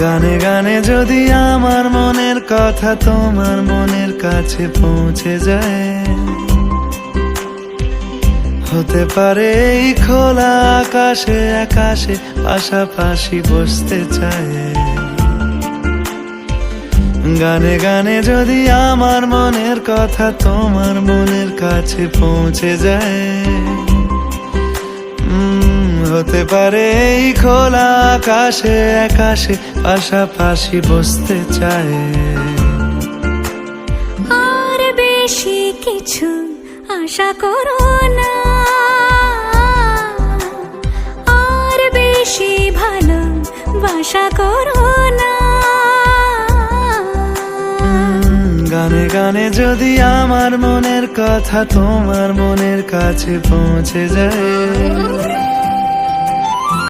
গানে গানে যদি আমার মনের কথা তোমার মনের কাছে পৌঁছে যায়, হতে পারে এই খোলা আকাশে আকাশে পাশাপাশি বসতে চায়। গানে গানে যদি আমার মনের কথা তোমার মনের কাছে পৌঁছে যায়, হতে পারে এই খোলা আকাশে আকাশে পাশাপাশি বসতে চায়। আর বেশি কিছু আশা করো না, আর বেশি ভালোবাসা করো না। গানে গানে যদি আমার মনের কথা তোমার মনের কাছে পৌঁছে যায়,